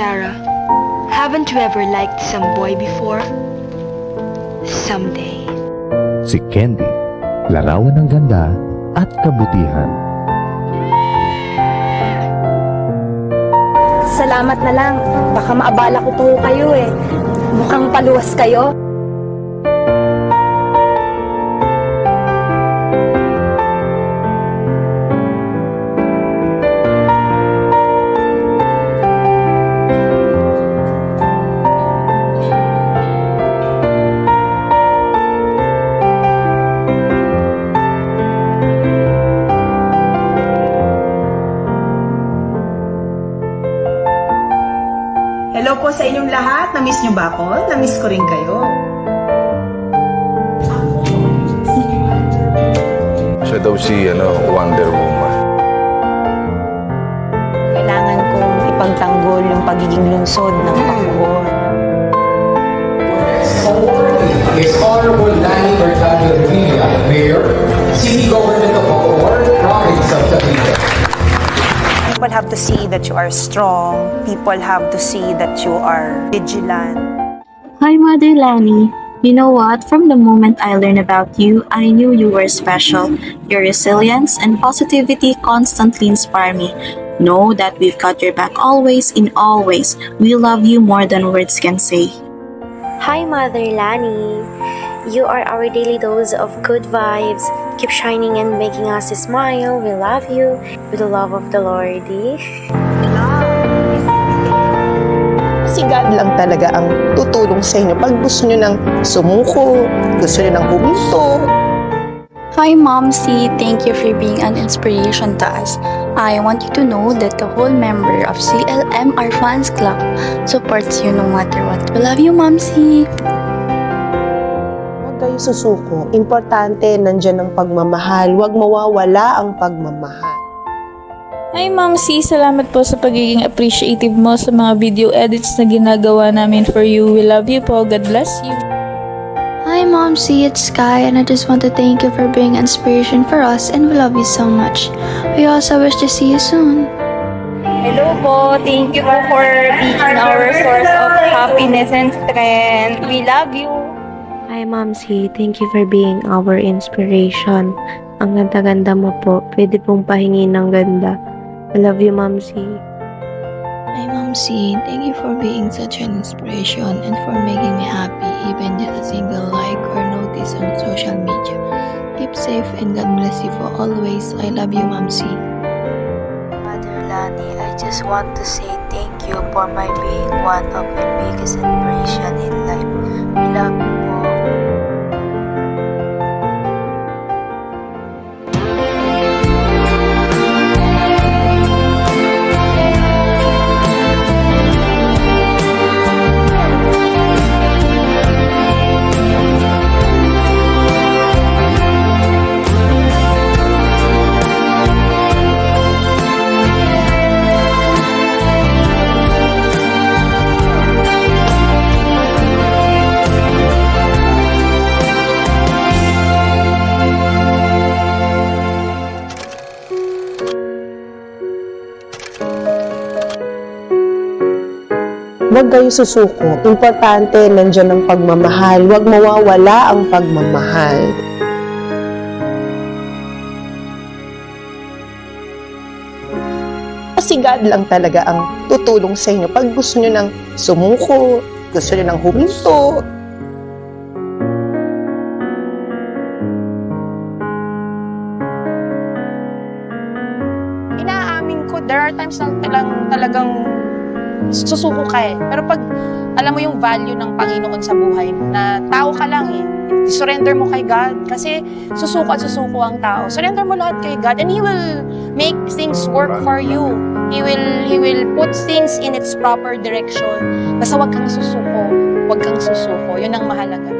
Sarah, haven't you ever liked some boy before? Someday. Si Candy, larawan ng ganda at kabutihan. Salamat na lang. Baka maabala ko po kayo eh. Mukhang paluwas kayo. Hello po sa inyong lahat. Na-miss nyo ba ako? Na-miss ko rin kayo. Siya daw si Wonder Woman. Kailangan kong ipagtanggol yung pagiging lungsod ng Bacoor. Is Honorable Lani Bertani Revilla, Mayor, City Government of Bacoor, Province of Cavite. People have to see that you are strong. People have to see that you are vigilant. Hi, Mother Lani. You know what? From the moment I learned about you, I knew you were special. Your resilience and positivity constantly inspire me. Know that we've got your back always, in all ways. We love you more than words can say. Hi, Mother Lani. You are our daily dose of good vibes. Keep shining and making us smile. We love you with the love of the Lord. Si God lang talaga ang tutulong sa inyo. Pag gusto nyo ng sumuko, gusto nyo ng huminto. Hi, Mom C. Thank you for being an inspiration to us. I want you to know that the whole member of CLMR Fans Club supports you no matter what. We love you, Mom C. Huwag kayo susuko. Importante, nandyan ang pagmamahal. Huwag mawawala ang pagmamahal. Hi Ma'am C, salamat po sa pagiging appreciative mo sa mga video edits na ginagawa namin for you. We love you po. God bless you. Hi Mom C, it's Sky and I just want to thank you for being inspiration for us and we love you so much. We also wish to see you soon. Hello po. Thank you po for being our source of happiness and strength. We love you. Hi, Mom C. Thank you for being our inspiration. Ang ganda-ganda mo po. Pwede pong pahingi ng ganda. I love you, Mom C. Hi Mom C, thank you for being such an inspiration and for making me happy even just a single like or notice on social media. Keep safe and God bless you for always. I love you, Mom C. Mother Lani, I just want to say thank you for my being one of my biggest inspiration in life. We love you po. Huwag kayo susuko. Importante, nandyan ang pagmamahal. Huwag mawawala ang pagmamahal. Si God lang talaga ang tutulong sa inyo. Pag gusto nyo ng sumuko, gusto nyo ng huminto. Inaamin ko, there are times na talagang susuko ka eh. Pero pag alam mo yung value ng Panginoon sa buhay mo, na tao ka lang eh, surrender mo kay God. Kasi susuko at susuko ang tao. Surrender mo lahat kay God and He will make things work for you. He will put things in its proper direction. Basta wag kang susuko. Wag kang susuko. Yun ang mahalaga.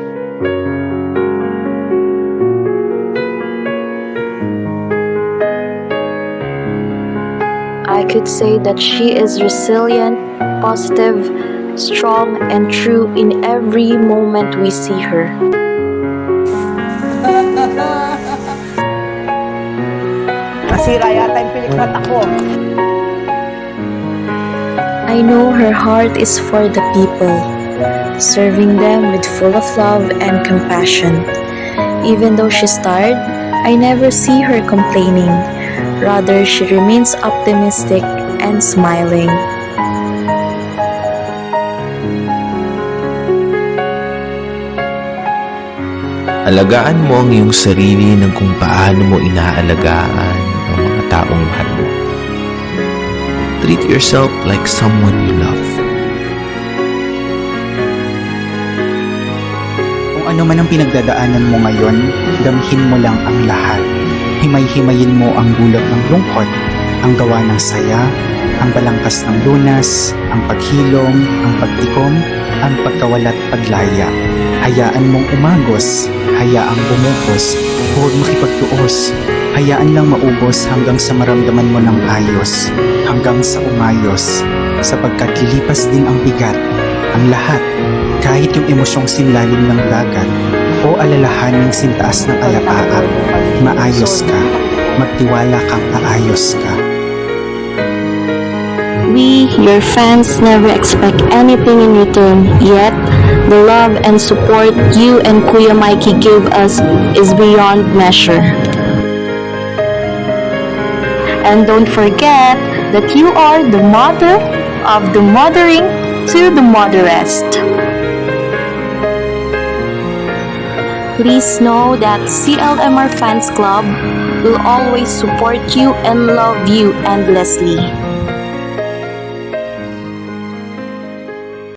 I could say that she is resilient, positive, strong, and true in every moment we see her. Nasira yata yung pilikrat ako. I know her heart is for the people, serving them with full of love and compassion. Even though she's tired, I never see her complaining. Rather, she remains optimistic and smiling. Alagaan mo ang iyong sarili ng kung paano mo inaalagaan ang mga taong mahal mo. Treat yourself like someone you love. Kung ano man ang pinagdadaanan mo ngayon, damhin mo lang ang lahat. Himay-himayin mo ang dulot ng lungkot, ang gawa ng saya, ang balangkas ng lunas, ang paghilom, ang pagtikom, ang pagkawala't paglaya. Hayaan mong umagos, hayaang bumukos, huwag makipagtuos. Hayaan lang maubos hanggang sa maramdaman mo ng ayos, hanggang sa umayos, sapagkat lilipas din ang bigat, ang lahat, kahit yung emosyong sinlalim ng dagat, o alalahaning sintaas ng alapaap, maayos ka, magtiwala kang aayos ka. We, your fans, never expect anything in return, yet the love and support you and Kuya Mikey give us is beyond measure. And don't forget that you are the mother of the mothering to the motherest. Please know that CLMR Fans Club will always support you and love you endlessly.